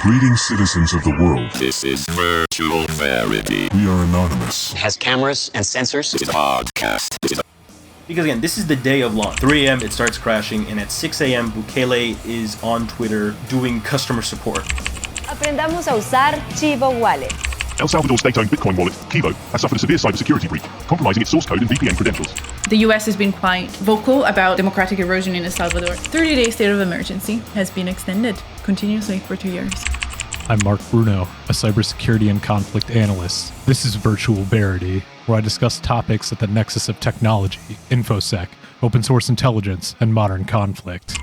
Greetings, citizens of the world. This is Virtual Verity. We are anonymous. It has cameras and sensors. It's a podcast. Because again, this is the day of launch. 3 a.m. it starts crashing, and at 6 a.m. Bukele is on Twitter doing customer support. Aprendamos a usar Chivo Wallet. El Salvador's state-owned Bitcoin wallet, Chivo, has suffered a severe cybersecurity breach, compromising its source code and VPN credentials. The US has been quite vocal about democratic erosion in El Salvador. 30-day state of emergency has been extended continuously for 2 years. I'm Mark Bruno, a cybersecurity and conflict analyst. This is Virtual Verity, where I discuss topics at the nexus of technology, infosec, open source intelligence, and modern conflict.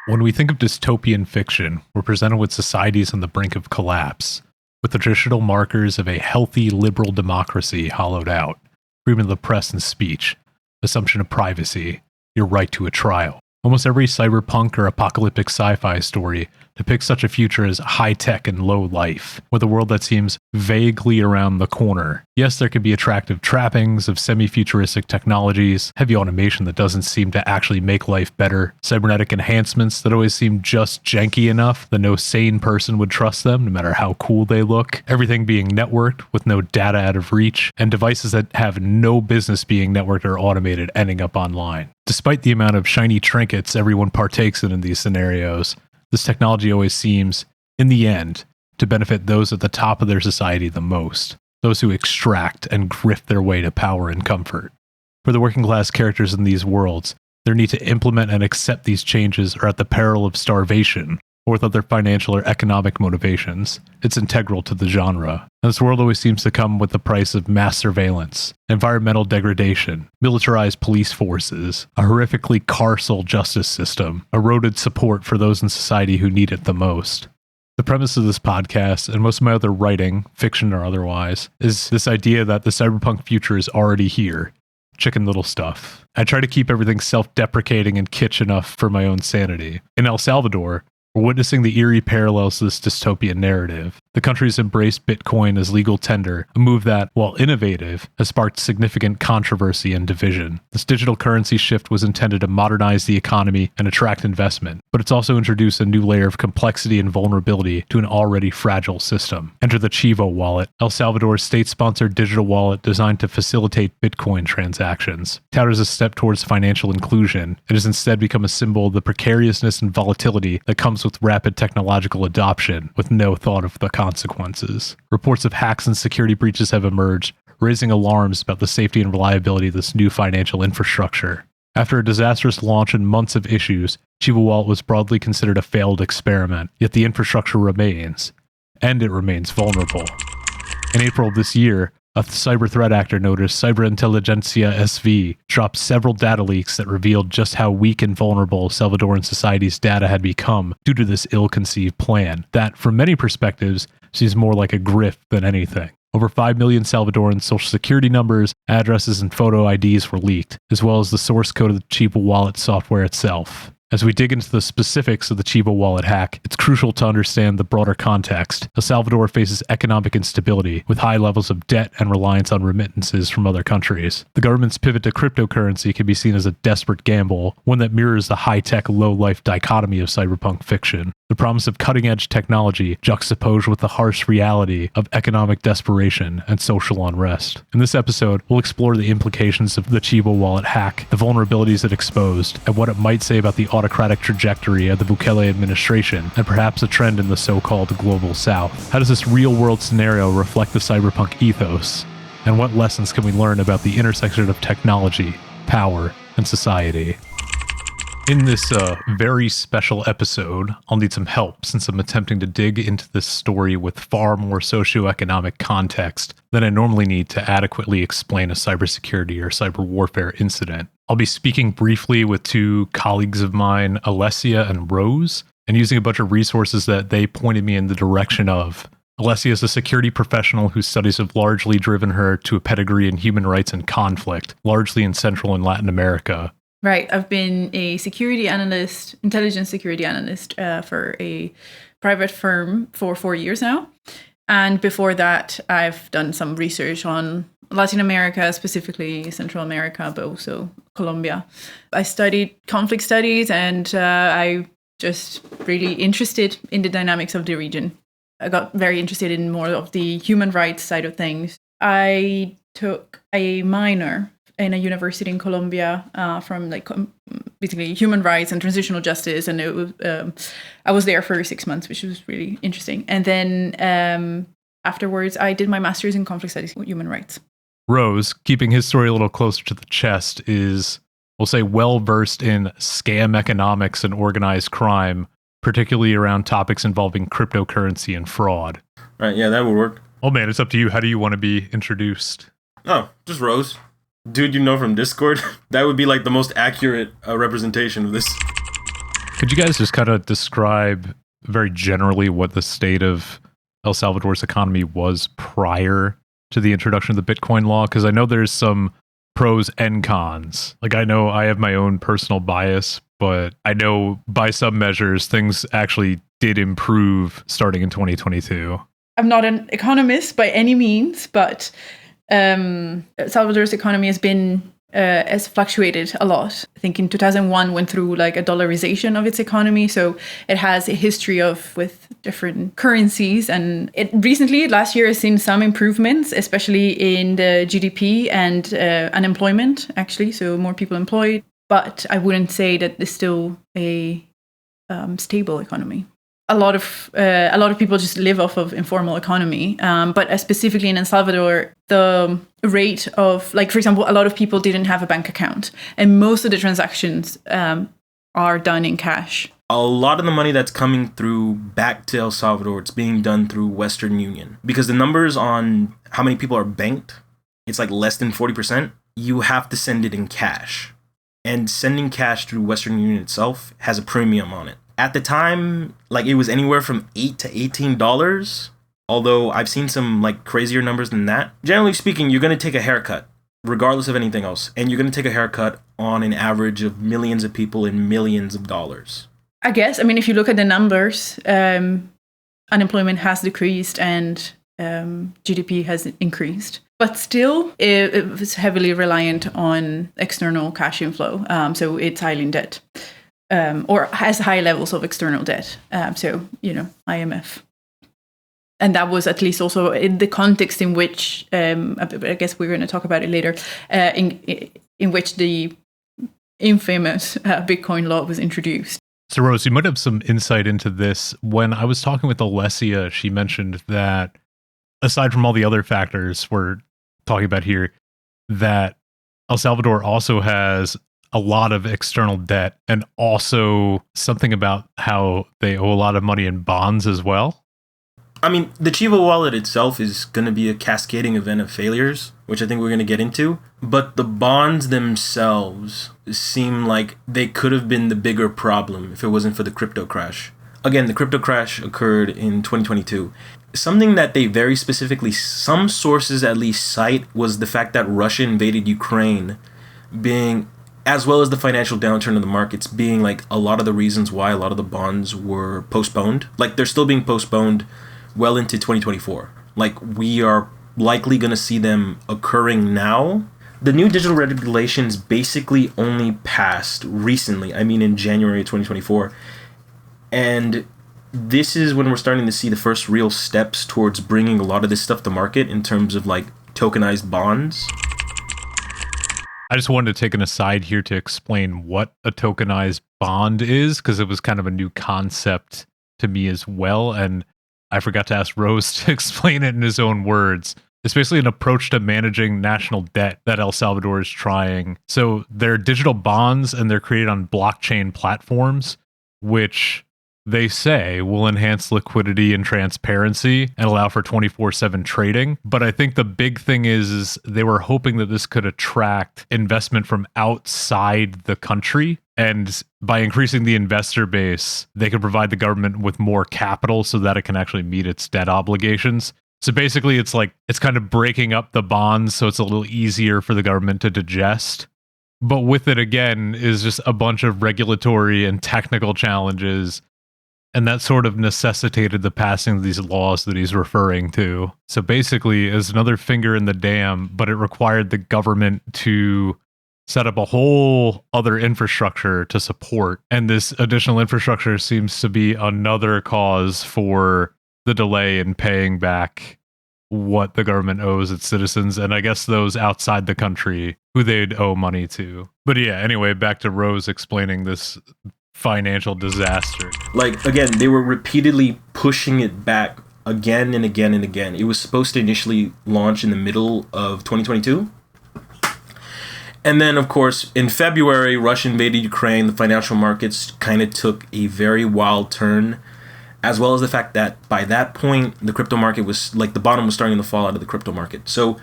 When we think of dystopian fiction, we're presented with societies on the brink of collapse, with the traditional markers of a healthy liberal democracy hollowed out, freedom of the press and speech, assumption of privacy, your right to a trial. Almost every cyberpunk or apocalyptic sci-fi story depicts such a future as high-tech and low-life, with a world that seems vaguely around the corner. Yes, there can be attractive trappings of semi-futuristic technologies, heavy automation that doesn't seem to actually make life better, cybernetic enhancements that always seem just janky enough that no sane person would trust them, no matter how cool they look, everything being networked with no data out of reach, and devices that have no business being networked or automated ending up online. Despite the amount of shiny trinkets everyone partakes in these scenarios, this technology always seems, in the end, to benefit those at the top of their society the most, those who extract and grift their way to power and comfort. For the working class characters in these worlds, their need to implement and accept these changes are at the peril of starvation, or with other financial or economic motivations. It's integral to the genre. And this world always seems to come with the price of mass surveillance, environmental degradation, militarized police forces, a horrifically carceral justice system, eroded support for those in society who need it the most. The premise of this podcast, and most of my other writing, fiction or otherwise, is this idea that the cyberpunk future is already here. Chicken Little stuff. I try to keep everything self-deprecating and kitsch enough for my own sanity. In El Salvador, we're witnessing the eerie parallels to this dystopian narrative. The country's embraced Bitcoin as legal tender, a move that, while innovative, has sparked significant controversy and division. This digital currency shift was intended to modernize the economy and attract investment, but it's also introduced a new layer of complexity and vulnerability to an already fragile system. Enter the Chivo Wallet, El Salvador's state-sponsored digital wallet designed to facilitate Bitcoin transactions. Touted as a step towards financial inclusion, it has instead become a symbol of the precariousness and volatility that comes with rapid technological adoption, with no thought of the consequences. Reports of hacks and security breaches have emerged, raising alarms about the safety and reliability of this new financial infrastructure. After a disastrous launch and months of issues, Chivo Wallet was broadly considered a failed experiment, yet the infrastructure remains, and it remains vulnerable. In April of this year, a cyber threat actor noticed Cyberintelligentsia SV dropped several data leaks that revealed just how weak and vulnerable Salvadoran society's data had become due to this ill-conceived plan that, from many perspectives, seems more like a grift than anything. Over 5 million Salvadoran social security numbers, addresses, and photo IDs were leaked, as well as the source code of the Chivo Wallet software itself. As we dig into the specifics of the Chivo Wallet hack, it's crucial to understand the broader context. El Salvador faces economic instability, with high levels of debt and reliance on remittances from other countries. The government's pivot to cryptocurrency can be seen as a desperate gamble, one that mirrors the high-tech, low-life dichotomy of cyberpunk fiction. The promise of cutting-edge technology juxtaposed with the harsh reality of economic desperation and social unrest. In this episode, we'll explore the implications of the Chivo Wallet hack, the vulnerabilities it exposed, and what it might say about the autocratic trajectory of the Bukele administration, and perhaps a trend in the so-called Global South. How does this real-world scenario reflect the cyberpunk ethos? And what lessons can we learn about the intersection of technology, power, and society? In this very special episode, I'll need some help since I'm attempting to dig into this story with far more socioeconomic context than I normally need to adequately explain a cybersecurity or cyber warfare incident. I'll be speaking briefly with two colleagues of mine, Alessia and Rose, and using a bunch of resources that they pointed me in the direction of. Alessia is a security professional whose studies have largely driven her to a pedigree in human rights and conflict, largely in Central and Latin America. Right. I've been a security analyst, intelligence security analyst for a private firm for 4 years now. And before that, I've done some research on Latin America, specifically Central America, but also Colombia. I studied conflict studies, and I just really interested in the dynamics of the region. I got very interested in more of the human rights side of things. I took a minor in a university in Colombia from basically human rights and transitional justice, and it was I was there for 6 months, which was really interesting. And then afterwards, I did my master's in conflict studies with human rights. Rose, keeping his story a little closer to the chest, is, we'll say, well-versed in scam economics and organized crime, particularly around topics involving cryptocurrency and fraud. Right, yeah, that would work. Oh man, it's up to you. How do you want to be introduced? Oh, just Rose. Dude you know from Discord. That would be like the most accurate representation of this. Could you guys just kind of describe very generally what the state of El Salvador's economy was prior to the introduction of the Bitcoin law? Because I know there's some pros and cons. Like, I know I have my own personal bias, but I know by some measures things actually did improve starting in 2022. I'm not an economist by any means, but Salvador's economy has fluctuated a lot. I think in 2001 went through like a dollarization of its economy, so it has a history with different currencies, and it recently last year has seen some improvements, especially in the GDP and unemployment, actually, so more people employed. But I wouldn't say that it's still a stable economy. A lot of people just live off of informal economy, but specifically in El Salvador, the rate of, like, for example, a lot of people didn't have a bank account, and most of the transactions are done in cash. A lot of the money that's coming through back to El Salvador, it's being done through Western Union, because the numbers on how many people are banked, it's like less than 40%. You have to send it in cash, and sending cash through Western Union itself has a premium on it. At the time, like, it was anywhere from $8 to $18, although I've seen some like crazier numbers than that. Generally speaking, you're going to take a haircut, regardless of anything else, and you're going to take a haircut on an average of millions of people and millions of dollars. I guess, I mean, if you look at the numbers, unemployment has decreased and GDP has increased. But still, it was heavily reliant on external cash inflow, so it's highly in debt. Or has high levels of external debt. So, IMF. And that was at least also in the context in which, I guess we're going to talk about it later, in which the infamous Bitcoin law was introduced. So, Rose, you might have some insight into this. When I was talking with Alessia, she mentioned that aside from all the other factors we're talking about here, that El Salvador also has a lot of external debt, and also something about how they owe a lot of money in bonds as well. I mean, the Chivo Wallet itself is going to be a cascading event of failures, which I think we're going to get into. But the bonds themselves seem like they could have been the bigger problem if it wasn't for the crypto crash. Again, the crypto crash occurred in 2022. Something that they very specifically, some sources at least cite, was the fact that Russia invaded Ukraine, as well as the financial downturn in the markets being like a lot of the reasons why a lot of the bonds were postponed. Like, they're still being postponed well into 2024. Like, we are likely going to see them occurring now. The new digital regulations basically only passed recently, in January of 2024. And this is when we're starting to see the first real steps towards bringing a lot of this stuff to market in terms of like tokenized bonds. I just wanted to take an aside here to explain what a tokenized bond is, because it was kind of a new concept to me as well, and I forgot to ask Rose to explain it in his own words. It's basically an approach to managing national debt that El Salvador is trying. So they're digital bonds, and they're created on blockchain platforms, which they say will enhance liquidity and transparency and allow for 24/7 trading. But I think the big thing is they were hoping that this could attract investment from outside the country. And by increasing the investor base, they could provide the government with more capital so that it can actually meet its debt obligations. So basically, it's kind of breaking up the bonds so it's a little easier for the government to digest. But with it, again, is just a bunch of regulatory and technical challenges. And that sort of necessitated the passing of these laws that he's referring to. So basically, it's another finger in the dam, but it required the government to set up a whole other infrastructure to support. And this additional infrastructure seems to be another cause for the delay in paying back what the government owes its citizens, and I guess those outside the country who they'd owe money to. But yeah, anyway, back to Rose explaining this financial disaster. Like, again, they were repeatedly pushing it back again and again and again. It was supposed to initially launch in the middle of 2022. And then, of course, in February, Russia invaded Ukraine. The financial markets kind of took a very wild turn, as well as the fact that by that point, the crypto market was, like, the bottom was starting to fall out of the crypto market. So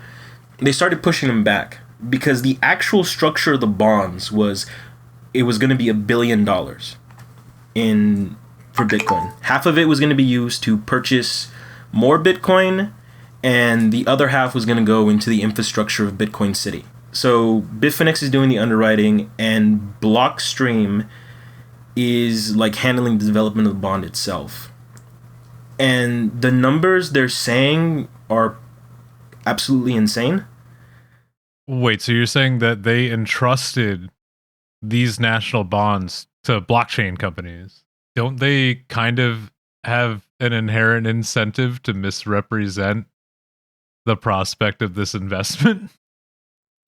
they started pushing them back because the actual structure of the bonds was, it was going to be $1 billion for Bitcoin. Half of it was going to be used to purchase more Bitcoin, and the other half was going to go into the infrastructure of Bitcoin City. So Bitfinex is doing the underwriting, and Blockstream is like handling the development of the bond itself. And the numbers they're saying are absolutely insane. Wait, so you're saying that they entrusted these national bonds to blockchain companies? Don't they kind of have an inherent incentive to misrepresent the prospect of this investment?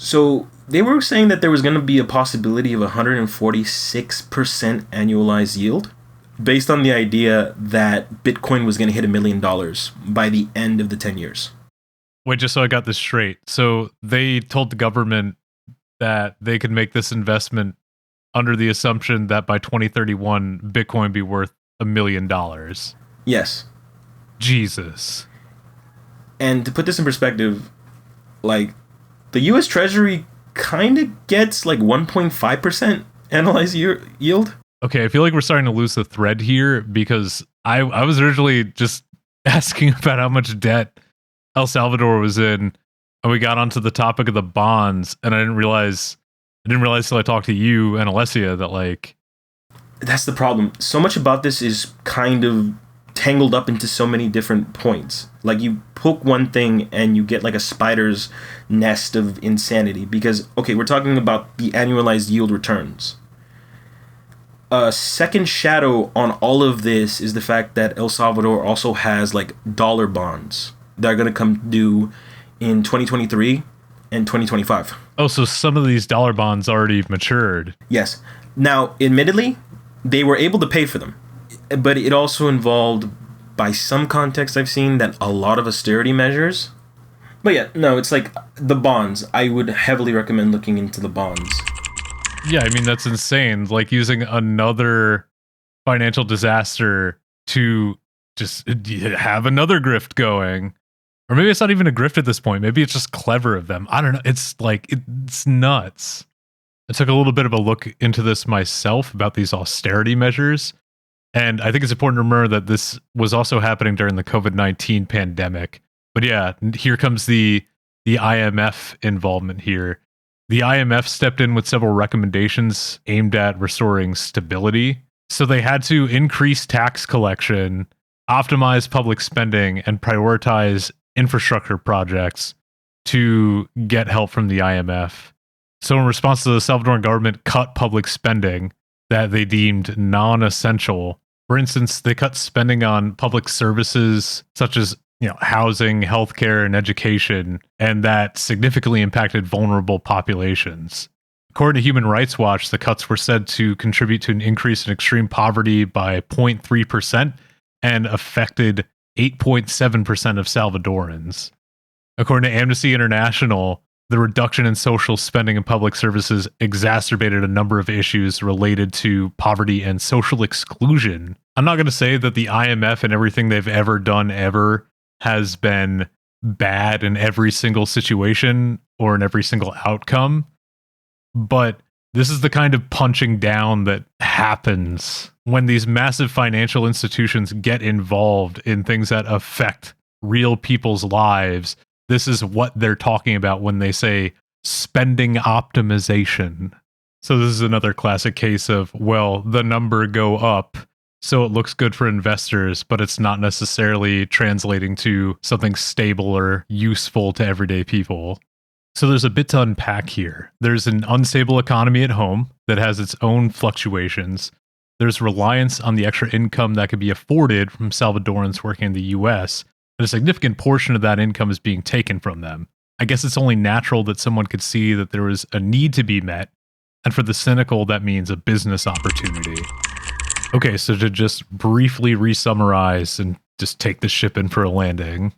So they were saying that there was going to be a possibility of 146% annualized yield based on the idea that Bitcoin was going to hit $1 million by the end of the 10 years. Wait, just so I got this straight. So they told the government that they could make this investment under the assumption that by 2031, Bitcoin would be worth $1 million. Yes. Jesus. And to put this in perspective, like, the U.S. Treasury kind of gets like 1.5% annualized yield. Okay, I feel like we're starting to lose the thread here because I was originally just asking about how much debt El Salvador was in, and we got onto the topic of the bonds, and I didn't realize till I talked to you and Alessia that, like, that's the problem. So much about this is kind of tangled up into so many different points. Like, you poke one thing and you get like a spider's nest of insanity because, okay, we're talking about the annualized yield returns. A second shadow on all of this is the fact that El Salvador also has like dollar bonds that are going to come due in 2023 and 2025. Oh, so some of these dollar bonds already matured. Yes. Now, admittedly, they were able to pay for them, but it also involved, by some context I've seen, that a lot of austerity measures. But yeah, no, it's like the bonds. I would heavily recommend looking into the bonds. Yeah, I mean, that's insane. Like, using another financial disaster to just have another grift going. Or maybe it's not even a grift at this point. Maybe it's just clever of them. I don't know. It's like, it's nuts. I took a little bit of a look into this myself about these austerity measures. And I think it's important to remember that this was also happening during the COVID-19 pandemic. But yeah, here comes the IMF involvement here. The IMF stepped in with several recommendations aimed at restoring stability. So they had to increase tax collection, optimize public spending, and prioritize infrastructure projects to get help from the IMF. So in response to the Salvadoran government cut public spending that they deemed non-essential. For instance, they cut spending on public services such as, housing, healthcare, and education, and that significantly impacted vulnerable populations. According to Human Rights Watch, the cuts were said to contribute to an increase in extreme poverty by 0.3% and affected 8.7% of Salvadorans. According to Amnesty International, the reduction in social spending and public services exacerbated a number of issues related to poverty and social exclusion. I'm not going to say that the IMF and everything they've ever done ever has been bad in every single situation or in every single outcome, but this is the kind of punching down that happens when these massive financial institutions get involved in things that affect real people's lives. This is what they're talking about when they say spending optimization. So this is another classic case of, well, the number go up, so it looks good for investors, but it's not necessarily translating to something stable or useful to everyday people. So there's a bit to unpack here. There's an unstable economy at home that has its own fluctuations. There's reliance on the extra income that could be afforded from Salvadorans working in the US, and a significant portion of that income is being taken from them. I guess it's only natural that someone could see that there is a need to be met, and for the cynical, that means a business opportunity. Okay, so to just briefly re-summarize and just take the ship in for a landing,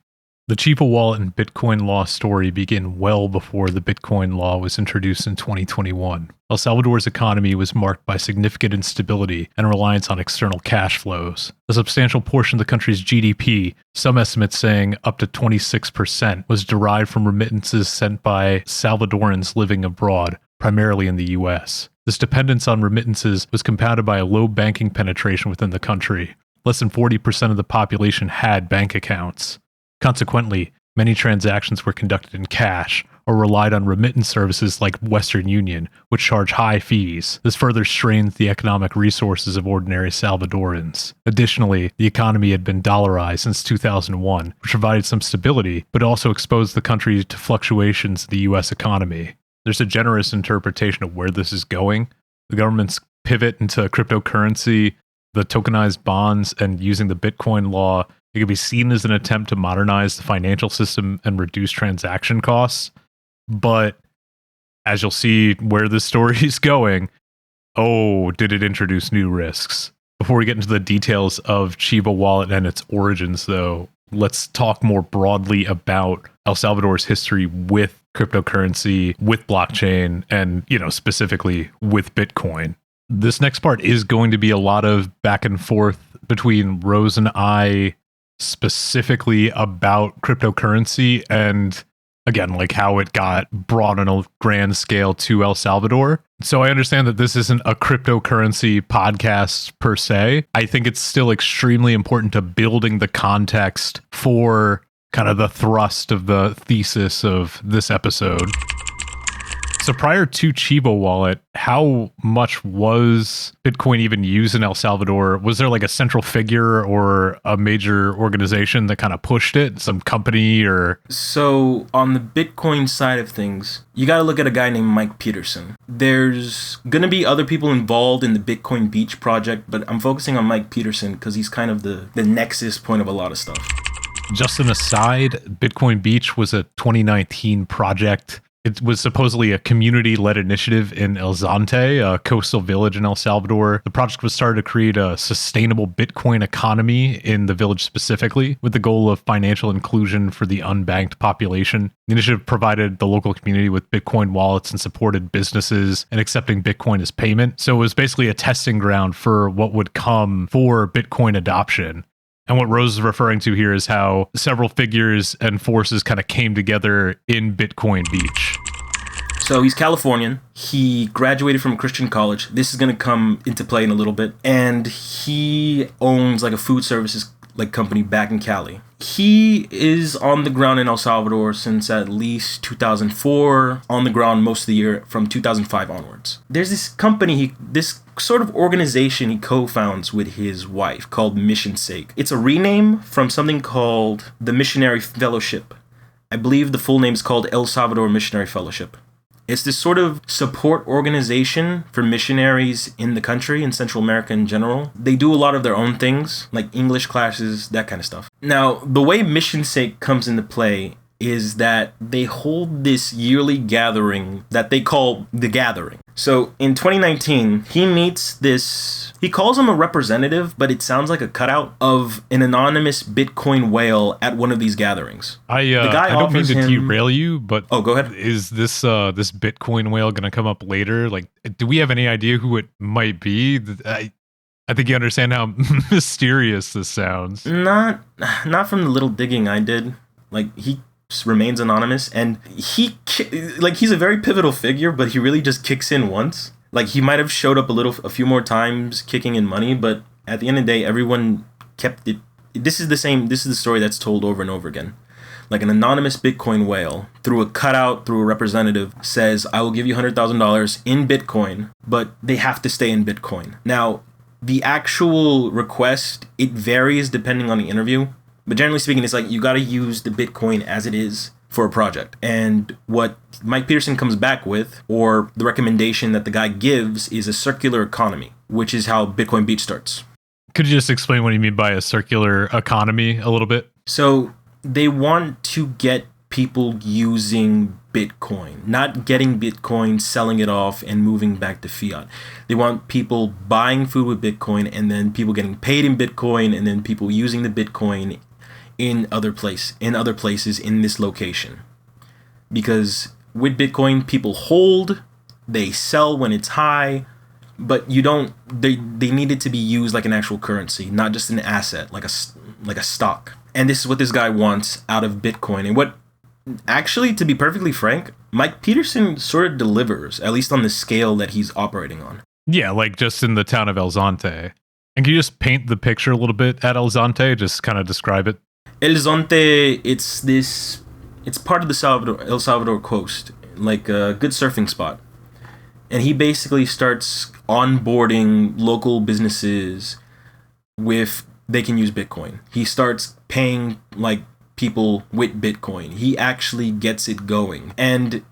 the Chivo Wallet and Bitcoin law story began well before the Bitcoin law was introduced in 2021. El Salvador's economy was marked by significant instability and reliance on external cash flows. A substantial portion of the country's GDP, some estimates saying up to 26%, was derived from remittances sent by Salvadorans living abroad, primarily in the US. This dependence on remittances was compounded by a low banking penetration within the country. Less than 40% of the population had bank accounts. Consequently, many transactions were conducted in cash or relied on remittance services like Western Union, which charge high fees. This further strains the economic resources of ordinary Salvadorans. Additionally, the economy had been dollarized since 2001, which provided some stability, but also exposed the country to fluctuations in the US economy. There's a generous interpretation of where this is going. The government's pivot into cryptocurrency, the tokenized bonds, and using the Bitcoin law, it could be seen as an attempt to modernize the financial system and reduce transaction costs. But as you'll see where this story is going, did it introduce new risks? Before we get into the details of Chivo Wallet and its origins, though, let's talk more broadly about El Salvador's history with cryptocurrency, with blockchain, and, specifically with Bitcoin. This next part is going to be a lot of back and forth between Rose and I, specifically about cryptocurrency and, again, like how it got brought on a grand scale to El Salvador. So I understand that this isn't a cryptocurrency podcast per se. I think it's still extremely important to building the context for kind of the thrust of the thesis of this episode. So prior to Chivo Wallet, how much was Bitcoin even used in El Salvador? Was there like a central figure or a major organization that kind of pushed it? Some company or... So on the Bitcoin side of things, you got to look at a guy named Mike Peterson. There's going to be other people involved in the Bitcoin Beach project, but I'm focusing on Mike Peterson because he's kind of the nexus point of a lot of stuff. Just an aside, Bitcoin Beach was a 2019 project. It was supposedly a community-led initiative in El Zante, a coastal village in El Salvador. The project was started to create a sustainable Bitcoin economy in the village specifically, with the goal of financial inclusion for the unbanked population. The initiative provided the local community with Bitcoin wallets and supported businesses in accepting Bitcoin as payment. So it was basically a testing ground for what would come for Bitcoin adoption. And what Rose is referring to here is how several figures and forces kind of came together in Bitcoin Beach. So he's Californian. He graduated from a Christian college. This is going to come into play in a little bit. And he owns like a food services company back in Cali. He is on the ground in El Salvador since at least 2004, on the ground most of the year from 2005 onwards. There's this company, this sort of organization he co-founds with his wife called Mission Sake. It's a rename from something called the Missionary Fellowship. I believe the full name is called El Salvador Missionary Fellowship. It's this sort of support organization for missionaries in the country, in Central America in general. They do a lot of their own things, like English classes, that kind of stuff. Now, the way Mission Sake comes into play is that they hold this yearly gathering that they call The Gathering. So in 2019, he calls him a representative, but it sounds like a cutout of an anonymous Bitcoin whale at one of these gatherings. I don't mean to derail you, but go ahead. Is this Bitcoin whale going to come up later? Like, do we have any idea who it might be? I think you understand how mysterious this sounds. Not from the little digging I did. Like, he remains anonymous, and he's a very pivotal figure, but he really just kicks in once. Like, he might have showed up a few more times kicking in money, but at the end of the day, everyone kept it. This is the story that's told over and over again. Like, an anonymous Bitcoin whale, through a cutout, through a representative, says, I will give you $100,000 in Bitcoin, but they have to stay in Bitcoin. Now, the actual request, it varies depending on the interview. But generally speaking, it's like you got to use the Bitcoin as it is for a project. And what Mike Peterson comes back with, or the recommendation that the guy gives, is a circular economy, which is how Bitcoin Beach starts. Could you just explain what you mean by a circular economy a little bit? So they want to get people using Bitcoin, not getting Bitcoin, selling it off, and moving back to fiat. They want people buying food with Bitcoin, and then people getting paid in Bitcoin, and then people using the Bitcoin in other places in this location. Because with Bitcoin, people hold, they sell when it's high, but they need it to be used like an actual currency, not just an asset, like a stock. And this is what this guy wants out of Bitcoin. And what, actually, to be perfectly frank, Mike Peterson sort of delivers, at least on the scale that he's operating on. Yeah, like just in the town of El Zonte. And can you just paint the picture a little bit at El Zonte? Just kind of describe it. El Zonte, it's part of the El Salvador coast, like a good surfing spot. And he basically starts onboarding local businesses with, they can use Bitcoin. He starts paying like people with Bitcoin. He actually gets it going. And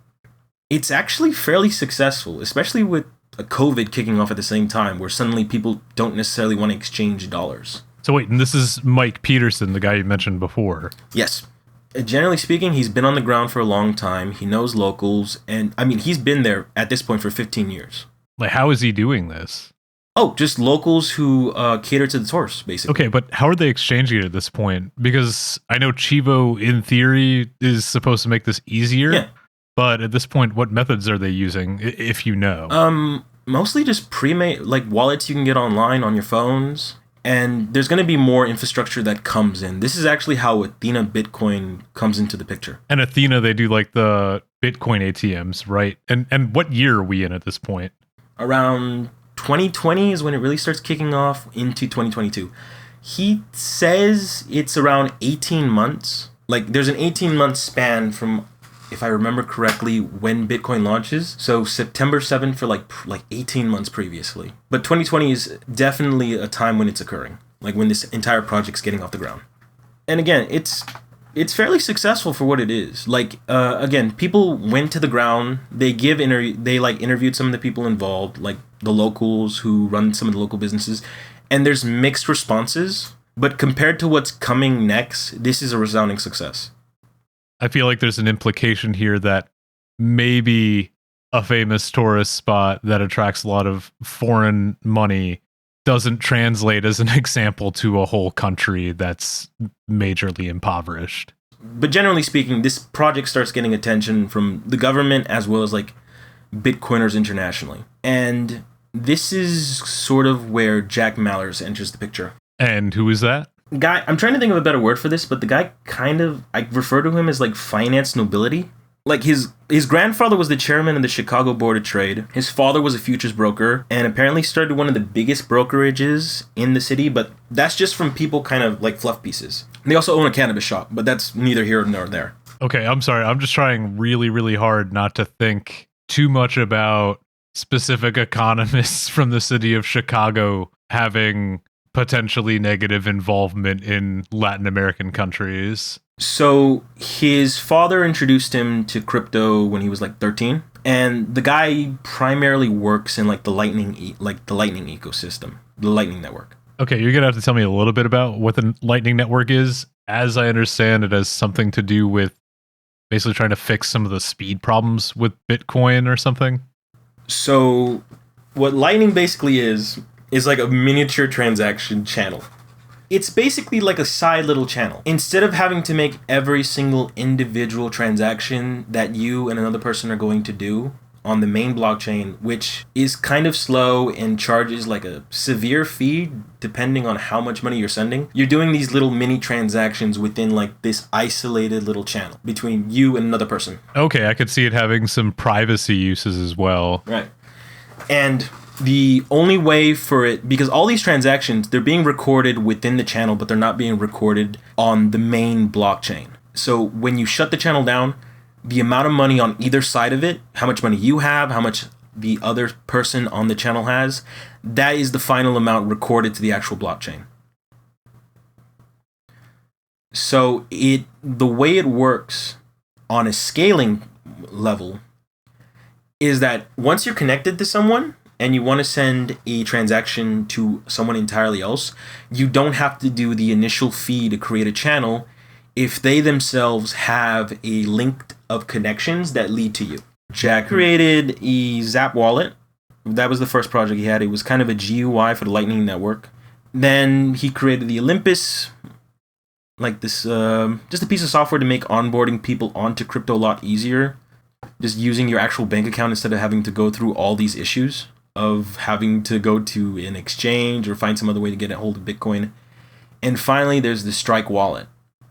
it's actually fairly successful, especially with a COVID kicking off at the same time, where suddenly people don't necessarily want to exchange dollars. So wait, and this is Mike Peterson, the guy you mentioned before. Yes. Generally speaking, he's been on the ground for a long time. He knows locals. And I mean, he's been there at this point for 15 years. Like, how is he doing this? Oh, just locals who cater to the tourists, basically. Okay, but how are they exchanging it at this point? Because I know Chivo, in theory, is supposed to make this easier. Yeah. But at this point, what methods are they using, if you know? Mostly just pre-made, like wallets you can get online on your phones. And there's going to be more infrastructure that comes in. This is actually how Athena Bitcoin comes into the picture. And Athena, they do like the Bitcoin ATMs, right? And what year are we in at this point? Around 2020 is when it really starts kicking off into 2022. He says it's around 18 months. Like there's an 18-month span from, if I remember correctly, when Bitcoin launches. So September 7th for like 18 months previously. But 2020 is definitely a time when it's occurring, like when this entire project's getting off the ground. And again, it's fairly successful for what it is. Like again, people went to the ground. They interviewed some of the people involved, like the locals who run some of the local businesses, and there's mixed responses. But compared to what's coming next, this is a resounding success. I feel like there's an implication here that maybe a famous tourist spot that attracts a lot of foreign money doesn't translate as an example to a whole country that's majorly impoverished. But generally speaking, this project starts getting attention from the government as well as like Bitcoiners internationally. And this is sort of where Jack Mallers enters the picture. And who is that? Guy, I'm trying to think of a better word for this, but the guy I refer to him as like finance nobility. Like his grandfather was the chairman of the Chicago Board of Trade. His father was a futures broker and apparently started one of the biggest brokerages in the city, but that's just from people kind of like fluff pieces. They also own a cannabis shop, but that's neither here nor there. Okay, I'm sorry. I'm just trying really, really hard not to think too much about specific economists from the city of Chicago having potentially negative involvement in Latin American countries. So his father introduced him to crypto when he was like 13, and the guy primarily works in like the Lightning ecosystem, the Lightning network. Okay, you're gonna have to tell me a little bit about what the Lightning network is. As I understand, it has something to do with basically trying to fix some of the speed problems with Bitcoin or something. So what Lightning basically is like a miniature transaction channel. It's basically like a side little channel. Instead of having to make every single individual transaction that you and another person are going to do on the main blockchain, which is kind of slow and charges like a severe fee depending on how much money you're sending, you're doing these little mini transactions within like this isolated little channel between you and another person. Okay, I could see it having some privacy uses as well. Right. And the only way for it, because all these transactions, they're being recorded within the channel, but they're not being recorded on the main blockchain. So when you shut the channel down, the amount of money on either side of it, how much money you have, how much the other person on the channel has, that is the final amount recorded to the actual blockchain. So the way it works on a scaling level is that once you're connected to someone and you want to send a transaction to someone entirely else, you don't have to do the initial fee to create a channel if they themselves have a link of connections that lead to you. Jack created a Zap wallet. That was the first project he had. It was kind of a GUI for the Lightning Network. Then he created the Olympus, like this, just a piece of software to make onboarding people onto crypto a lot easier. Just using your actual bank account instead of having to go through all these issues of having to go to an exchange or find some other way to get a hold of Bitcoin. And finally, there's the Strike wallet.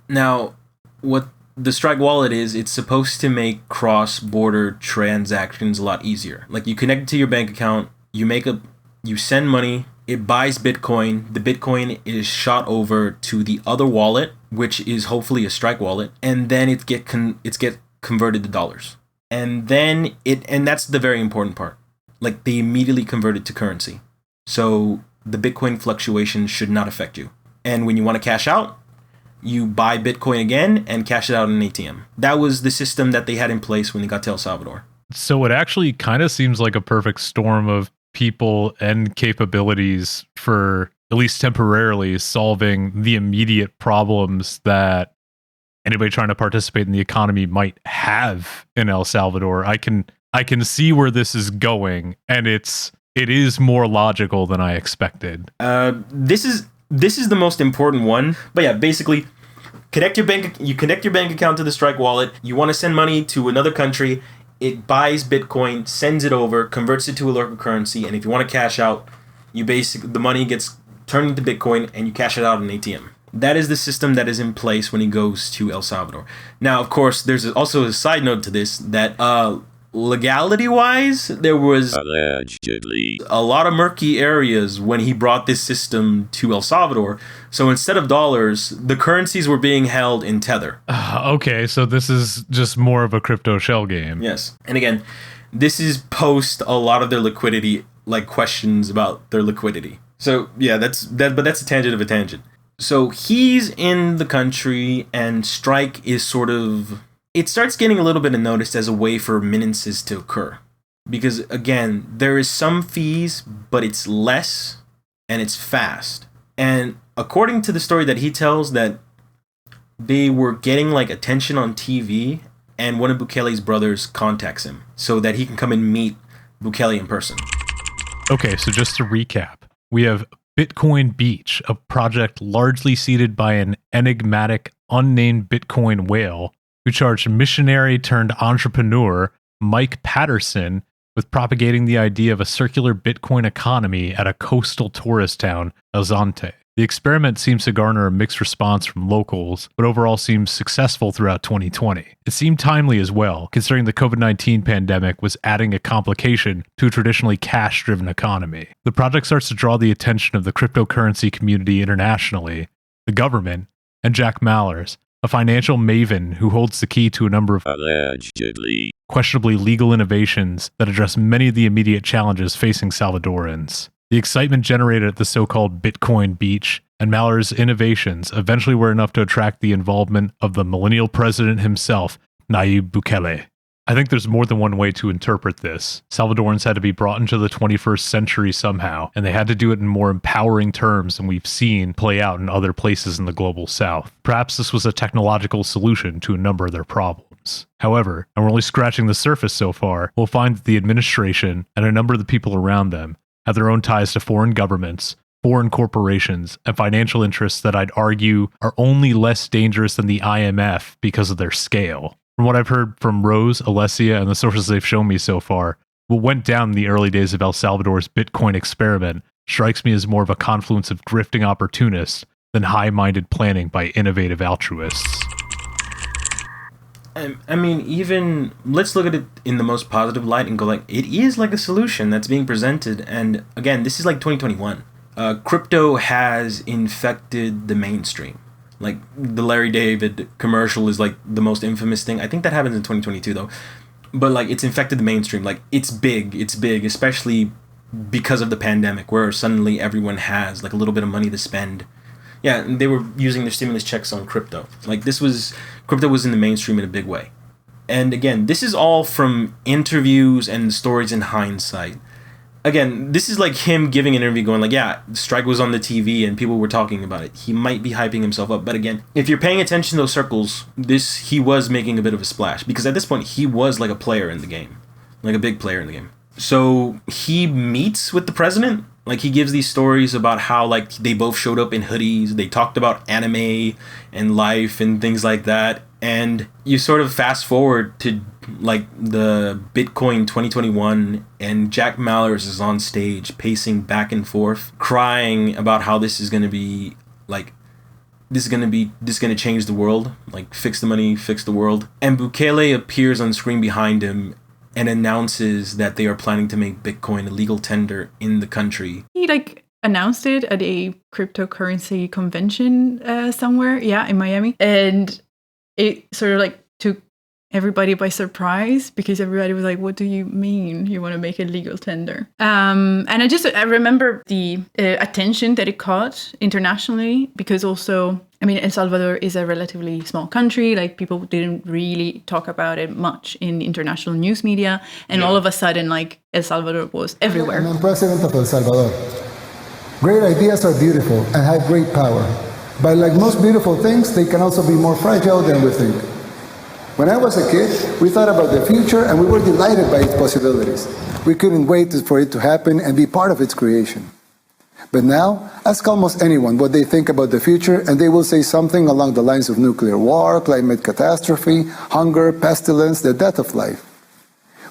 Now, what the Strike wallet is, it's supposed to make cross-border transactions a lot easier. Like, you connect it to your bank account, you send money, it buys Bitcoin, the Bitcoin is shot over to the other wallet, which is hopefully a Strike wallet, and then it get converted to dollars. And then and that's the very important part. Like, they immediately convert it to currency. So the Bitcoin fluctuation should not affect you. And when you want to cash out, you buy Bitcoin again and cash it out in an ATM. That was the system that they had in place when they got to El Salvador. So it actually kind of seems like a perfect storm of people and capabilities for, at least temporarily, solving the immediate problems that anybody trying to participate in the economy might have in El Salvador. I can see where this is going, and it is more logical than I expected. This is the most important one. But yeah, basically, you connect your bank account to the Strike wallet. You want to send money to another country. It buys Bitcoin, sends it over, converts it to a local currency, and if you want to cash out, the money gets turned into Bitcoin and you cash it out in an ATM. That is the system that is in place when he goes to El Salvador. Now, of course, there's also a side note to this that legality-wise, there was Allegedly a lot of murky areas when he brought this system to El Salvador. So instead of dollars, the currencies were being held in Tether. Okay, so this is just more of a crypto shell game. Yes. And again, this is post a lot of their liquidity, like questions about their liquidity. So yeah, that's a tangent of a tangent. So he's in the country, and Strike is sort of... It starts getting a little bit of notice as a way for remittances to occur. Because, again, there is some fees, but it's less, and it's fast. And according to the story that he tells, that they were getting, like, attention on TV, and one of Bukele's brothers contacts him so that he can come and meet Bukele in person. Okay, so just to recap, we have Bitcoin Beach, a project largely seeded by an enigmatic, unnamed Bitcoin whale who charged missionary turned entrepreneur Mike Patterson with propagating the idea of a circular Bitcoin economy at a coastal tourist town, El Zonte. The experiment seems to garner a mixed response from locals, but overall seems successful throughout 2020. It seemed timely as well, considering the COVID-19 pandemic was adding a complication to a traditionally cash-driven economy. The project starts to draw the attention of the cryptocurrency community internationally, the government, and Jack Mallers, a financial maven who holds the key to a number of allegedly questionably legal innovations that address many of the immediate challenges facing Salvadorans. The excitement generated at the so-called Bitcoin Beach and Maller's innovations eventually were enough to attract the involvement of the millennial president himself, Nayib Bukele. I think there's more than one way to interpret this. Salvadorans had to be brought into the 21st century somehow, and they had to do it in more empowering terms than we've seen play out in other places in the global south. Perhaps this was a technological solution to a number of their problems. However, and we're only scratching the surface so far, we'll find that the administration and a number of the people around them have their own ties to foreign governments, foreign corporations, and financial interests that I'd argue are only less dangerous than the IMF because of their scale. From what I've heard from Rose, Alessia, and the sources they've shown me so far, what went down in the early days of El Salvador's Bitcoin experiment strikes me as more of a confluence of grifting opportunists than high-minded planning by innovative altruists. I mean, even let's look at it in the most positive light and go like, it is like a solution that's being presented. And again, this is like 2021. Crypto has infected the mainstream. Like the Larry David commercial is like the most infamous thing. I think that happens in 2022 though. But like it's infected the mainstream. Like it's big, especially because of the pandemic where suddenly everyone has like a little bit of money to spend. Yeah, and they were using their stimulus checks on crypto. Like crypto was in the mainstream in a big way. And again, this is all from interviews and stories in hindsight. Again, this is like him giving an interview going like, yeah, strike was on the TV and people were talking about it. He might be hyping himself up. But again, if you're paying attention to those circles, he was making a bit of a splash. Because at this point, he was like a player in the game. Like a big player in the game. So he meets with the president. Like he gives these stories about how like they both showed up in hoodies. They talked about anime and life and things like that. And you sort of fast forward to like the Bitcoin 2021 and Jack Mallers is on stage pacing back and forth, crying about how this is going to be like, this is going to change the world. Like fix the money, fix the world. And Bukele appears on screen behind him and announces that they are planning to make Bitcoin a legal tender in the country. He like announced it at a cryptocurrency convention somewhere, in Miami. And it sort of like took everybody by surprise because everybody was like, what do you mean you want to make a legal tender? And I remember the attention that it caught internationally because also, I mean, El Salvador is a relatively small country. Like people didn't really talk about it much in international news media. And all of a sudden, like El Salvador was everywhere. I'm president of El Salvador. Great ideas are beautiful and have great power. But like most beautiful things, they can also be more fragile than we think. When I was a kid, we thought about the future and we were delighted by its possibilities. We couldn't wait for it to happen and be part of its creation. But now, ask almost anyone what they think about the future and they will say something along the lines of nuclear war, climate catastrophe, hunger, pestilence, the death of life.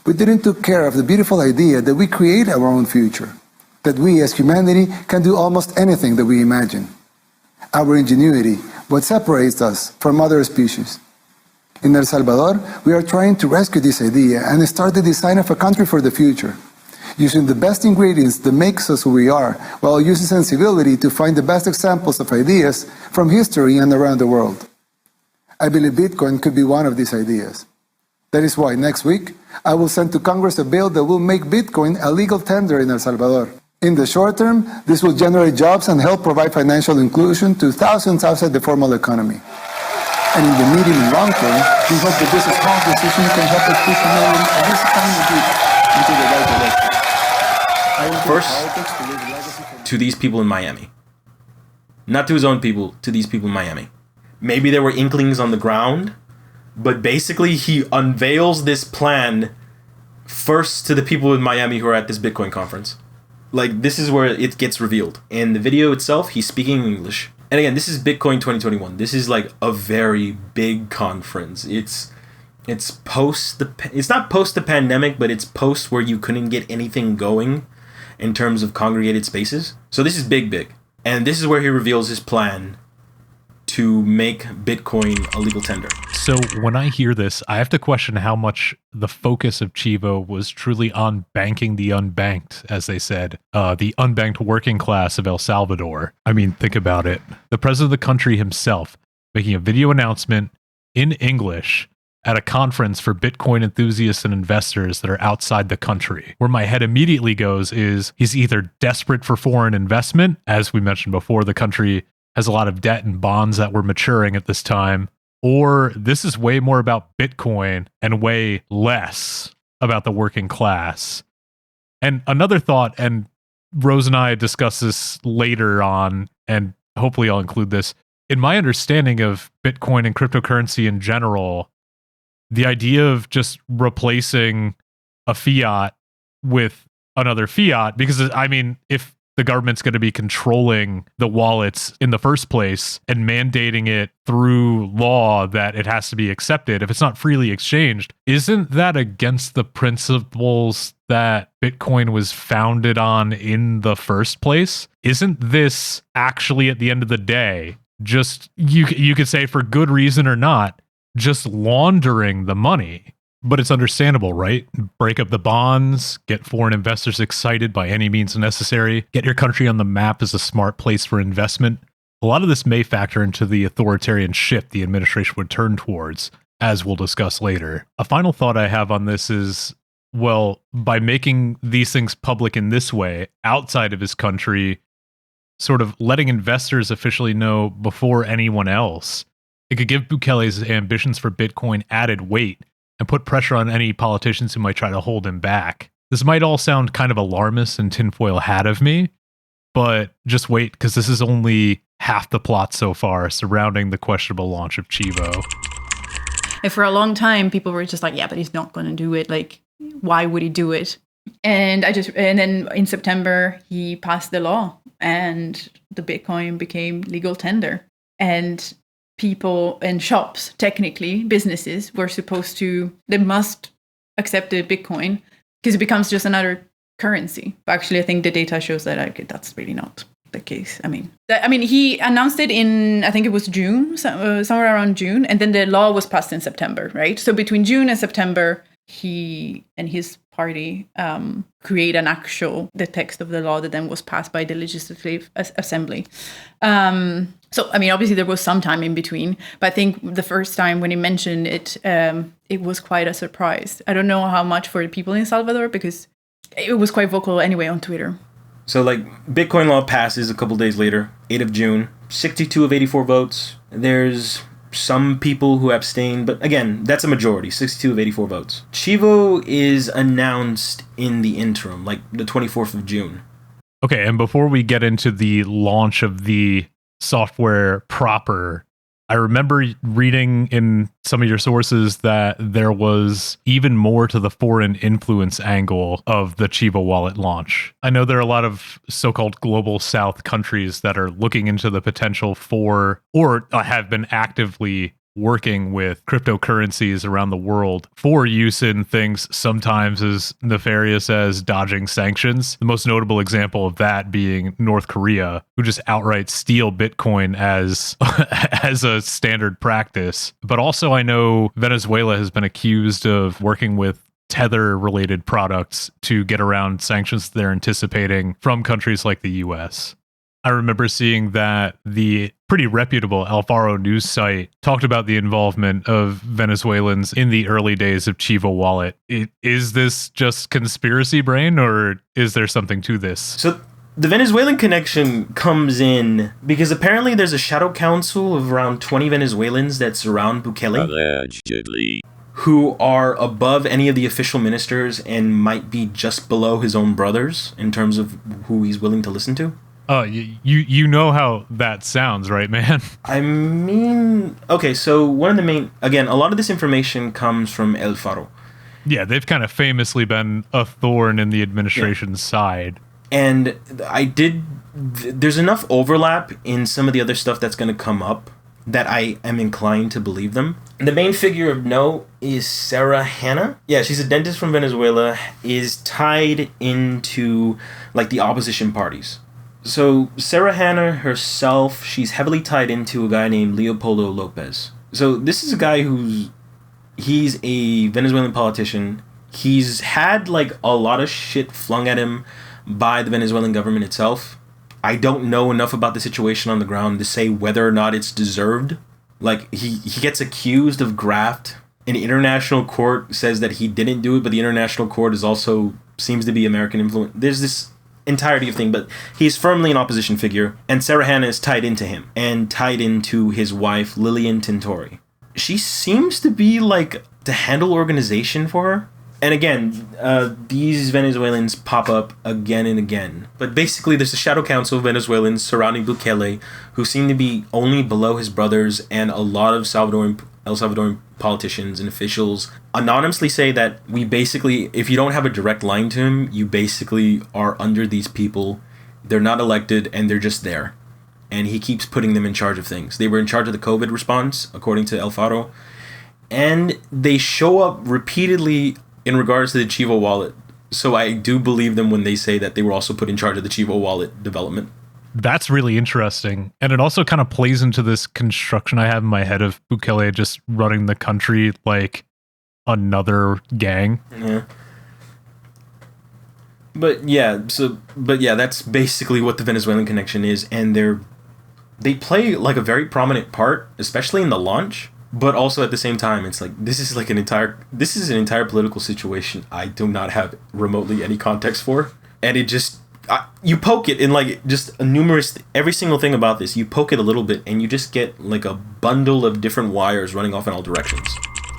We didn't take care of the beautiful idea that we create our own future, that we as humanity can do almost anything that we imagine. Our ingenuity, what separates us from other species. In El Salvador, we are trying to rescue this idea and start the design of a country for the future, using the best ingredients that makes us who we are, while using sensibility to find the best examples of ideas from history and around the world. I believe Bitcoin could be one of these ideas. That is why next week, I will send to Congress a bill that will make Bitcoin a legal tender in El Salvador. In the short term, this will generate jobs and help provide financial inclusion to thousands outside the formal economy. And in the medium and long term, we hope that this small decision can help us push millions of this economy into the right direction. First, to these people in Miami. Not to his own people, to these people in Miami. Maybe there were inklings on the ground, but basically he unveils this plan first to the people in Miami who are at this Bitcoin conference. Like, this is where it gets revealed. In the video itself, he's speaking English. And again, this is Bitcoin 2021. This is like a very big conference. It's not post the pandemic, but it's post where you couldn't get anything going in terms of congregated spaces. So this is big. And this is where he reveals his plan to make Bitcoin a legal tender. So when I hear this, I have to question how much the focus of Chivo was truly on banking the unbanked, as they said, the unbanked working class of El Salvador. I mean, think about it. The president of the country himself making a video announcement in English at a conference for Bitcoin enthusiasts and investors that are outside the country. Where my head immediately goes is he's either desperate for foreign investment, as we mentioned before, the country has a lot of debt and bonds that were maturing at this time, or this is way more about Bitcoin and way less about the working class. And another thought, and Rose and I discuss this later on, and hopefully I'll include this. In my understanding of Bitcoin and cryptocurrency in general, the idea of just replacing a fiat with another fiat, because I mean, if the government's going to be controlling the wallets in the first place and mandating it through law that it has to be accepted, if it's not freely exchanged, isn't that against the principles that Bitcoin was founded on in the first place? Isn't this actually, at the end of the day, just, you could say for good reason or not, just laundering the money? But it's understandable, right? Break up the bonds, get foreign investors excited by any means necessary, get your country on the map as a smart place for investment. A lot of this may factor into the authoritarian shift the administration would turn towards, as we'll discuss later. A final thought I have on this is, well, by making these things public in this way, outside of his country, sort of letting investors officially know before anyone else, it could give Bukele's ambitions for Bitcoin added weight, and put pressure on any politicians who might try to hold him back. This might all sound kind of alarmist and tinfoil hat of me, but just wait, because this is only half the plot so far surrounding the questionable launch of Chivo. And for a long time, people were just like, yeah, but he's not going to do it. Like, why would he do it? And then in September, he passed the law and the Bitcoin became legal tender. And people and shops, technically, businesses were supposed to, they must accept the Bitcoin because it becomes just another currency. But actually, I think the data shows that that's really not the case. I mean, he announced it in, I think it was June, somewhere around June, and then the law was passed in September, right? So between June and September, he and his party create the text of the law that then was passed by the Legislative Assembly. So, I mean, obviously there was some time in between, but I think the first time when he mentioned it, it was quite a surprise. I don't know how much for the people in Salvador, because it was quite vocal anyway on Twitter. So, like, Bitcoin law passes a couple days later, 8th of June, 62 of 84 votes. There's some people who abstain, but again, that's a majority, 62 of 84 votes. Chivo is announced in the interim, like the 24th of June. Okay, and before we get into the launch of the software proper, I remember reading in some of your sources that there was even more to the foreign influence angle of the Chivo Wallet launch. I know there are a lot of so-called global south countries that are looking into the potential for, or have been actively working with cryptocurrencies around the world for use in things sometimes as nefarious as dodging sanctions. The most notable example of that being North Korea, who just outright steal Bitcoin as as a standard practice. But also I know Venezuela has been accused of working with Tether-related products to get around sanctions they're anticipating from countries like the US. I remember seeing that the pretty reputable Alfaro news site talked about the involvement of Venezuelans in the early days of Chivo Wallet. Is this just conspiracy brain, or is there something to this? So the Venezuelan connection comes in because apparently there's a shadow council of around 20 Venezuelans that surround Bukele, Allegedly, who are above any of the official ministers and might be just below his own brothers in terms of who he's willing to listen to. Oh, you know how that sounds, right, man? I mean, okay, so one of the main, again, a lot of this information comes from El Faro. Yeah, they've kind of famously been a thorn in the administration's side. And there's enough overlap in some of the other stuff that's going to come up that I am inclined to believe them. The main figure of note is Sarah Hanna. Yeah, she's a dentist from Venezuela, is tied into, like, the opposition parties. So Sarah Hanna herself, she's heavily tied into a guy named Leopoldo Lopez. So this is a guy he's a Venezuelan politician. He's had like a lot of shit flung at him by the Venezuelan government itself. I don't know enough about the situation on the ground to say whether or not it's deserved. Like he gets accused of graft. An international court says that he didn't do it, but the international court is also seems to be American influence. There's this entirety of thing, but he's firmly an opposition figure, and Sarah Hanna is tied into him and tied into his wife Lilian Tintori. She seems to be like the handle organization for her. And again, these Venezuelans pop up again and again. But basically, there's a shadow council of Venezuelans surrounding Bukele who seem to be only below his brothers, and a lot of El Salvadoran politicians and officials anonymously say that we basically, if you don't have a direct line to him, you basically are under these people. They're not elected and they're just there. And he keeps putting them in charge of things. They were in charge of the COVID response, according to El Faro. And they show up repeatedly in regards to the Chivo Wallet. So I do believe them when they say that they were also put in charge of the Chivo Wallet development. That's really interesting. And it also kind of plays into this construction I have in my head of Bukele just running the country like another gang. Yeah. But yeah, that's basically what the Venezuelan connection is, and they play like a very prominent part, especially in the launch, but also at the same time it's like this is an entire political situation I do not have remotely any context for, and it just you poke it in like just every single thing about this, you poke it a little bit and you just get like a bundle of different wires running off in all directions.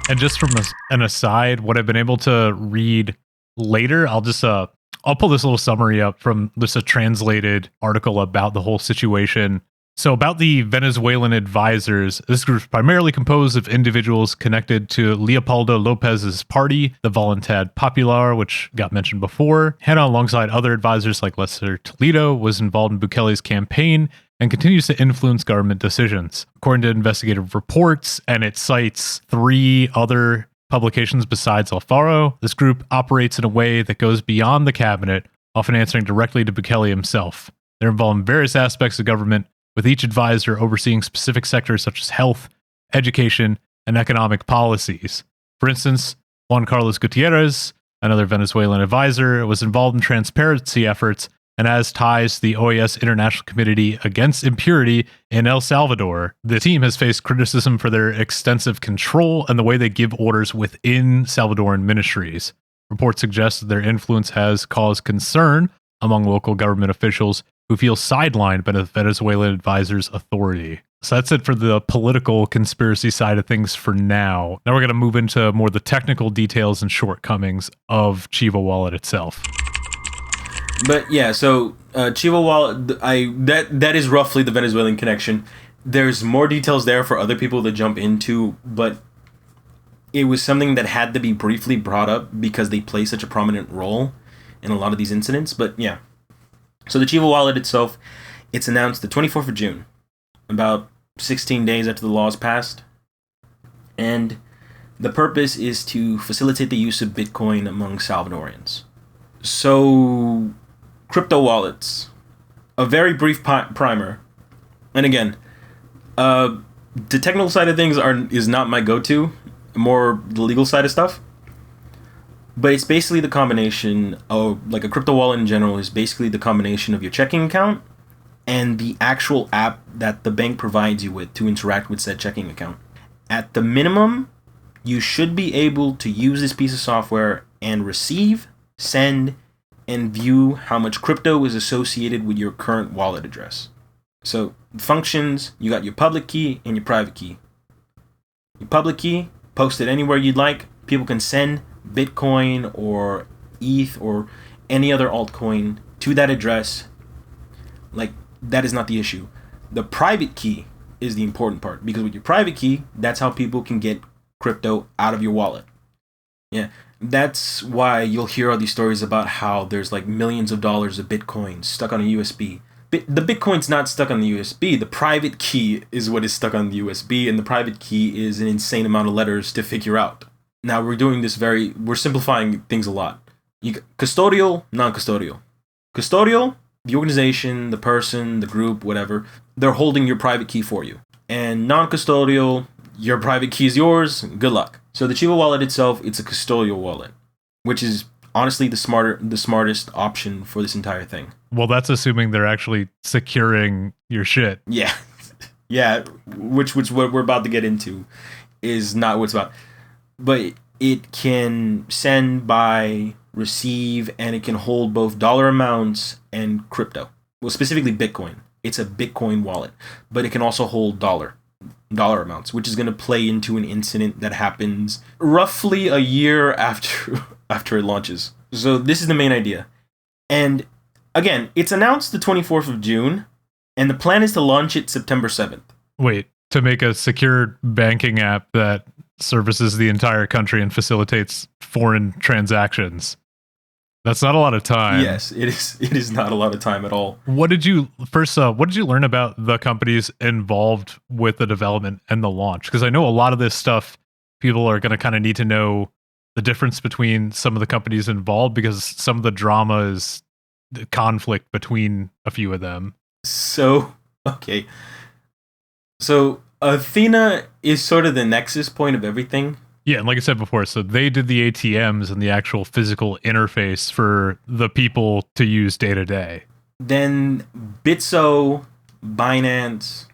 And just from an aside, what I've been able to read later, I'll pull this little summary up from just a translated article about the whole situation. So about the Venezuelan advisors, this group is primarily composed of individuals connected to Leopoldo Lopez's party, the Voluntad Popular, which got mentioned before. Hannah, alongside other advisors like Lester Toledo, was involved in Bukele's campaign and continues to influence government decisions. According to investigative reports, and it cites 3 other publications besides Alfaro, this group operates in a way that goes beyond the cabinet, often answering directly to Bukele himself. They're involved in various aspects of government, with each advisor overseeing specific sectors such as health, education, and economic policies. For instance, Juan Carlos Gutierrez, another Venezuelan advisor, was involved in transparency efforts and has ties to the OAS International Committee Against Impurity in El Salvador. The team has faced criticism for their extensive control and the way they give orders within Salvadoran ministries. Reports suggest that their influence has caused concern among local government officials who feel sidelined by the Venezuelan advisor's authority. So that's it for the political conspiracy side of things for now. Now we're going to move into more the technical details and shortcomings of Chivo Wallet itself. But yeah, so Chivo Wallet, that is roughly the Venezuelan connection. There's more details there for other people to jump into, but it was something that had to be briefly brought up because they play such a prominent role in a lot of these incidents. But yeah. So the Chivo Wallet itself, it's announced the 24th of June, about 16 days after the law is passed. And the purpose is to facilitate the use of Bitcoin among Salvadorians. So, crypto wallets, a very brief primer. And again, the technical side of things is not my go-to, more the legal side of stuff. But it's basically the combination of, like, a crypto wallet in general is basically the combination of your checking account and the actual app that the bank provides you with to interact with said checking account. At the minimum, you should be able to use this piece of software and receive, send, and view how much crypto is associated with your current wallet address. So, functions, you got your public key and your private key. Your public key, post it anywhere you'd like. People can send Bitcoin or ETH or any other altcoin to that address. Like, that is not the issue. The private key is the important part, because with your private key, that's how people can get crypto out of your wallet. Yeah, that's why you'll hear all these stories about how there's like millions of dollars of Bitcoin stuck on a USB. The Bitcoin's not stuck on the USB. The private key is what is stuck on the USB, and the private key is an insane amount of letters to figure out. Now we're simplifying things a lot. Custodial, non-custodial. Custodial, the organization, the person, the group, whatever, they're holding your private key for you. And non-custodial, your private key is yours, good luck. So the Chivo Wallet itself, it's a custodial wallet, which is honestly the smartest option for this entire thing. Well, that's assuming they're actually securing your shit. Yeah. Yeah, which what we're about to get into is not what it's about. But it can send, buy, receive, and it can hold both dollar amounts and crypto. Well, specifically Bitcoin. It's a Bitcoin wallet, but it can also hold dollar amounts, which is going to play into an incident that happens roughly a year after it launches. So this is the main idea. And again, it's announced the 24th of June, and the plan is to launch it September 7th. Wait, to make a secure banking app that services the entire country and facilitates foreign transactions. That's not a lot of time. Yes, it is not a lot of time at all. What did you learn about the companies involved with the development and the launch? Because I know a lot of this stuff, people are going to kind of need to know the difference between some of the companies involved, because some of the drama is the conflict between a few of them. So, okay. So Athena is sort of the nexus point of everything. Yeah, and like I said before, so they did the ATMs and the actual physical interface for the people to use day to day. Then Bitso, Binance,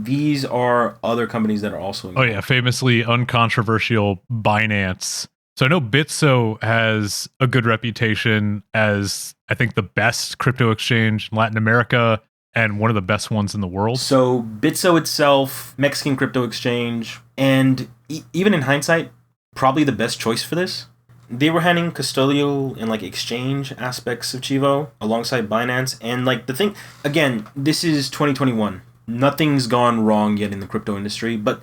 these are other companies that are also involved. Oh yeah, famously uncontroversial Binance. So I know Bitso has a good reputation as, I think, the best crypto exchange in Latin America and one of the best ones in the world. So Bitso itself, Mexican crypto exchange, and even in hindsight, probably the best choice for this. They were handling custodial and like exchange aspects of Chivo alongside Binance. And like the thing, again, this is 2021. Nothing's gone wrong yet in the crypto industry. But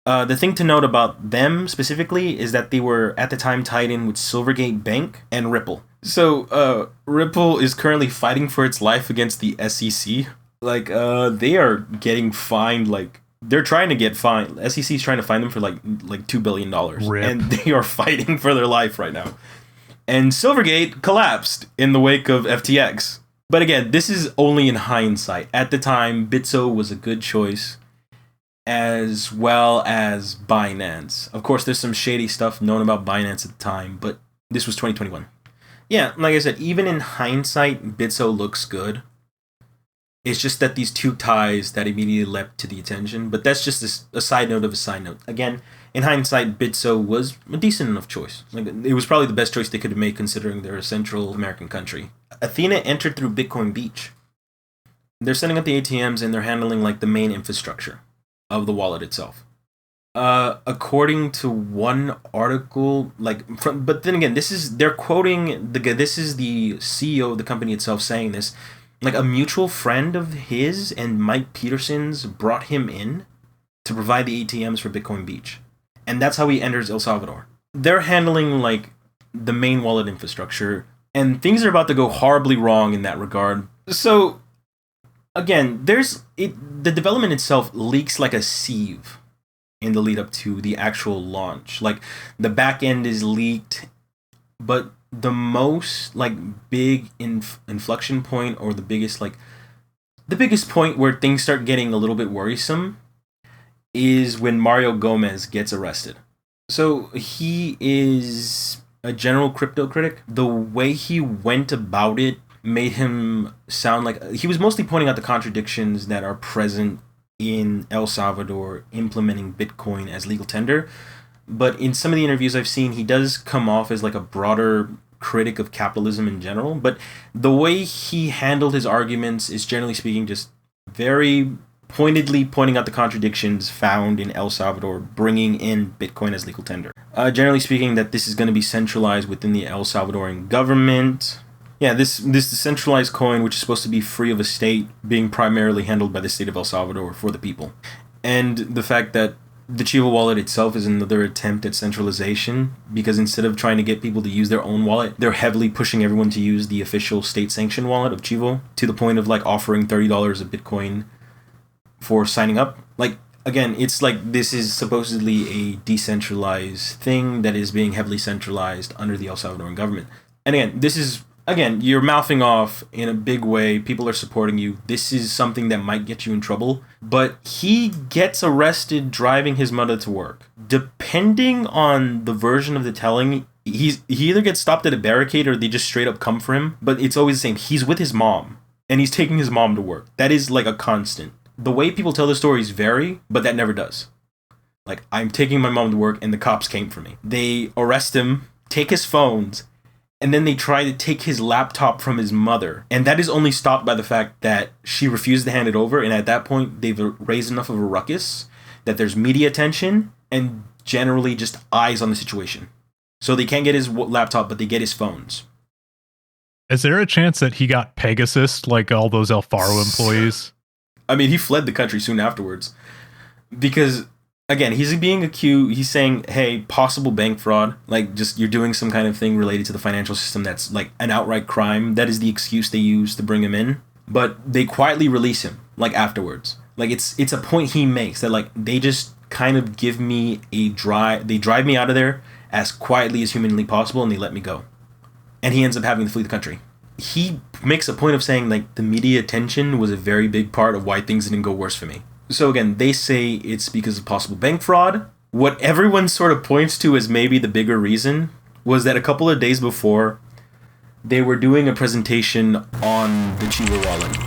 the thing to note about them specifically is that they were at the time tied in with Silvergate Bank and Ripple. So Ripple is currently fighting for its life against the SEC. Like they are getting fined like. They're trying to get fined. SEC is trying to fine them for like $2 billion. And they are fighting for their life right now. And Silvergate collapsed in the wake of FTX. But again, this is only in hindsight. At the time, Bitso was a good choice, as well as Binance. Of course, there's some shady stuff known about Binance at the time, but this was 2021. Yeah, like I said, even in hindsight, Bitso looks good. It's just that these two ties that immediately leapt to the attention. But that's just a side note of a side note. Again, in hindsight, Bitso was a decent enough choice. Like it was probably the best choice they could have made considering they're a Central American country. Athena entered through Bitcoin Beach. They're setting up the ATMs and they're handling like the main infrastructure of the wallet itself. According to one article, but then again, they're quoting this is the CEO of the company itself saying this. Like a mutual friend of his and Mike Peterson's brought him in to provide the ATMs for Bitcoin Beach. And that's how he enters El Salvador. They're handling like the main wallet infrastructure and things are about to go horribly wrong in that regard. So again, the development itself leaks like a sieve in the lead up to the actual launch. Like the back end is leaked, but the most like big inflection point or the biggest point where things start getting a little bit worrisome is when Mario Gomez gets arrested. So he is a general crypto critic. The way he went about it made him sound like he was mostly pointing out the contradictions that are present in El Salvador implementing Bitcoin as legal tender. But in some of the interviews I've seen, he does come off as like a broader critic of capitalism in general. But the way he handled his arguments is generally speaking just very pointedly pointing out the contradictions found in El Salvador bringing in Bitcoin as legal tender. Generally speaking, that this is going to be centralized within the El Salvadoran government. Yeah, this decentralized coin, which is supposed to be free of a state, being primarily handled by the state of El Salvador for the people. And the fact that the Chivo Wallet itself is another attempt at centralization, because instead of trying to get people to use their own wallet, they're heavily pushing everyone to use the official state-sanctioned wallet of Chivo, to the point of like offering $30 of Bitcoin for signing up. Like, again, it's like this is supposedly a decentralized thing that is being heavily centralized under the El Salvadoran government. And again, this is, you're mouthing off in a big way. People are supporting you. This is something that might get you in trouble. But he gets arrested driving his mother to work. Depending on the version of the telling, he either gets stopped at a barricade or they just straight up come for him. But it's always the same. He's with his mom. And he's taking his mom to work. That is like a constant. The way people tell the stories vary, but that never does. Like, I'm taking my mom to work and the cops came for me. They arrest him, take his phones, and then they try to take his laptop from his mother. And that is only stopped by the fact that she refused to hand it over. And at that point, they've raised enough of a ruckus that there's media attention and generally just eyes on the situation. So they can't get his laptop, but they get his phones. Is there a chance that he got Pegasus like all those El Faro employees? I mean, he fled the country soon afterwards. Because, again, he's being accused, he's saying, hey, possible bank fraud, like just you're doing some kind of thing related to the financial system that's like an outright crime. That is the excuse they use to bring him in. But they quietly release him, like afterwards. Like it's a point he makes that like they just kind of give me they drive me out of there as quietly as humanly possible and they let me go. And he ends up having to flee the country. He makes a point of saying like the media attention was a very big part of why things didn't go worse for me. So again, they say it's because of possible bank fraud. What everyone sort of points to as maybe the bigger reason was that a couple of days before, they were doing a presentation on the Chivo Wallet.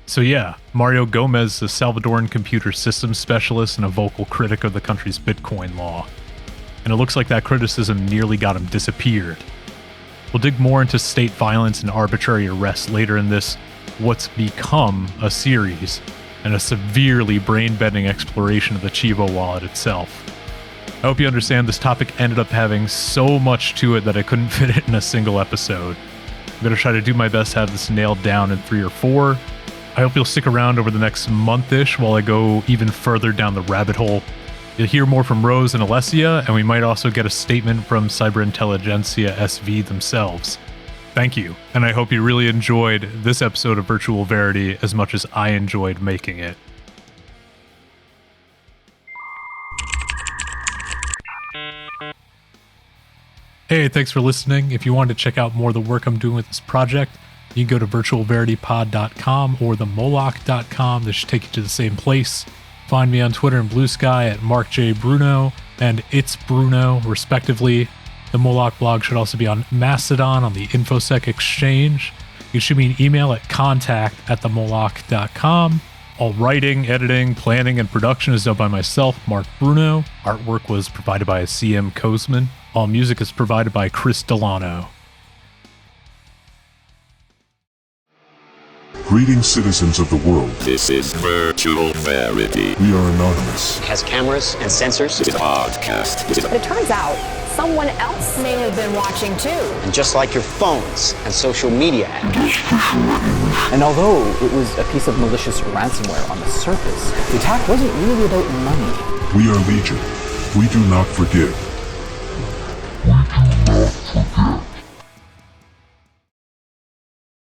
So yeah, Mario Gomez, a Salvadoran computer systems specialist and a vocal critic of the country's Bitcoin law. And it looks like that criticism nearly got him disappeared. We'll dig more into state violence and arbitrary arrests later in this what's become a series, and a severely brain-bending exploration of the Chivo Wallet itself. I hope you understand this topic ended up having so much to it that I couldn't fit it in a single episode. I'm going to try to do my best to have this nailed down in 3 or 4. I hope you'll stick around over the next month-ish while I go even further down the rabbit hole. You'll hear more from Rose and Alessia, and we might also get a statement from Cyberintelligentsia SV themselves. Thank you, and I hope you really enjoyed this episode of Virtual Verity as much as I enjoyed making it. Hey, thanks for listening. If you want to check out more of the work I'm doing with this project, you can go to virtualveritypod.com or themoloch.com. This should take you to the same place. Find me on Twitter and Blue Sky at MarkJBruno and It's Bruno, respectively. The Moloch blog should also be on Mastodon on the InfoSec Exchange. You can shoot me an email at contact@themoloch.com. All writing, editing, planning, and production is done by myself, Mark Bruno. Artwork was provided by CM Kozman. All music is provided by Chris Delano. Greetings, citizens of the world. This is Virtual Verity. We are anonymous. It has cameras and sensors. It's a podcast. But it turns out someone else may have been watching too. And just like your phones and social media apps. And although it was a piece of malicious ransomware on the surface, the attack wasn't really about money. We are Legion. We do not forgive.